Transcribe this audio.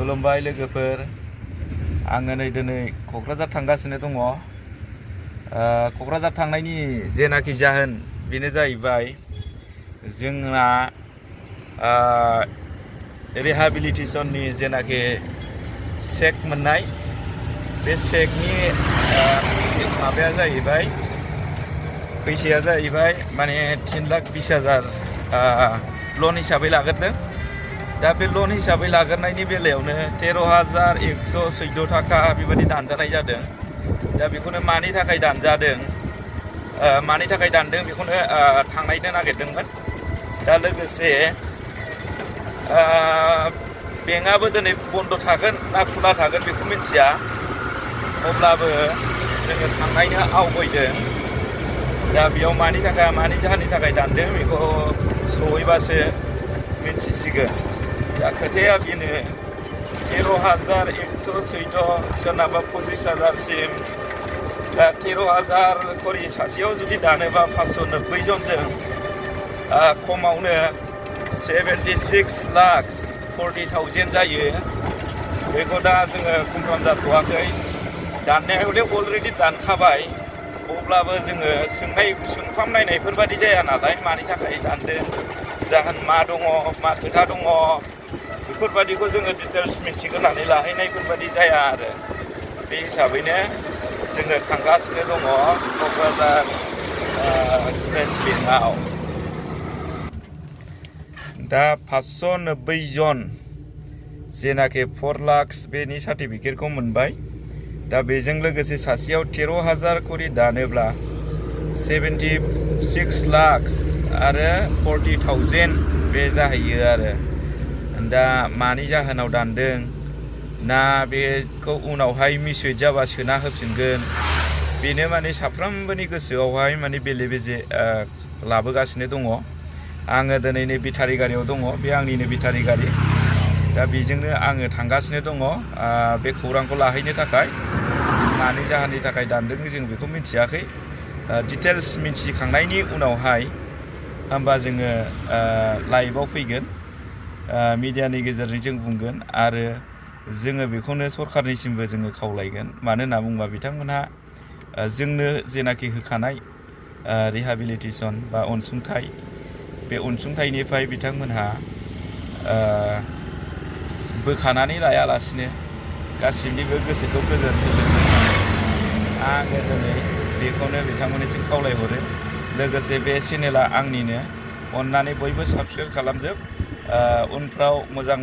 खुलुमबाय लोगोफोर आङो नै दिनै क'क्राझार थांगासिनो दङ क'क्राझार थांनायनि जेनाखि जाहोन बेनो जाहैबाय जोंना रिहेबिलिटेशननि जेनाखि चेक मोननाय बे चेकनि माबाया जाहैबाय फैसाया जाहैबाय माने 3,20,000 लन हिसाबै लाग्रोदों दा बे लन हिसाबै लाग्रोनायनि बेलायावनो 13,114 थाखा बेबायदि दानजानाय जादों दा बेखौनो मानि थाखाय दानजादों बेखौनो थांनायनो नागिरदोंमोन दा लोगोसे बेंकआबो दिनै बन्द थागोन ना खुला थागोन बेखौ मिथिया अब्लाबो जोङो थांनायनो आवगायदों दा बेयाव मानि जाहोननि थाखाय दानदों बेखौ सहैबासो मिथिसिगोन दा खोथाया बेनो 13,114 सोरनाबा 25,000सिम दा 13,000 खरि सासेयाव जुदि दानोबा 590 जनजों खमावनो 76,40,000 जायो बेखौ दा जोङो कनफार्म जाथ'वाखै दाननाया हले अलरेडि दानखाबाय अब्लाबो जोङो सोंफाम नायनायफोर बादि जाया नालाय मानि थाखाय दानदों जाहोन मा दङ मा खोथा दङ बेफोरबादिखौ जोङो डिटेल्स मिथिग्रोनानै लाहैनायफोर बादि जाया आरो बे हिसाबैनो जोङो थांगासिनो दङ क'क्राझार स्टेट बेंकआव दा 590 जन जेनाखि 4 लाख बेनि सार्टिफिकेटखौ मोनबाय दा बेजों लोगोसे सासेयाव 13,000 खरि दानोब्ला 76 लाख आरो 40,000 बे जाहैयो आरो दा मानि जाहोनाव दानदों ना बेखौ उनावहाय मिसुइट जाबा सोना होफिनगोन बेनो माने साफ्रोमबोनि गोसोआवहाय माने बेले बेजे लाबोगासिनो दङ आङो दिनै नै बेटारि गारियाव दङ बे आंनिनो बेटारि गारि दा बेजोंनो आङो थांगासिनो दङ बे खौरांखौ लाहैनो थाखाय मानि जाहोननि थाखाय दानदों जों बेखौ मिथियाखै डिटेल्स मिथिखांनायनि उनावहाय होमबा जोङो लाइभआव फैगोन मिडियानि गेजेरजों जों बुंगोन आरो जोङो बेखौनो सरखारनिसिमबो जोङो खावलायगोन मानो होनना बुङोबा बिथांमोनहा जोंनो जेनाखि होखानाय रिहेबिलिटेशन बा अनसुंथाइ बे अनसुंथाइनिफ्राय बिथांमोनहा बोखानानै लायालासिनो गासिनिबो गोसोखौ गोजोन आङो दिनै बेखौनो बिथांमोननिसिम खावलायहरो लोगोसे बे चेनेला आंनिनो अननानै बयबो साबस्क्राइब खालामजोब उनफ्राव मोजां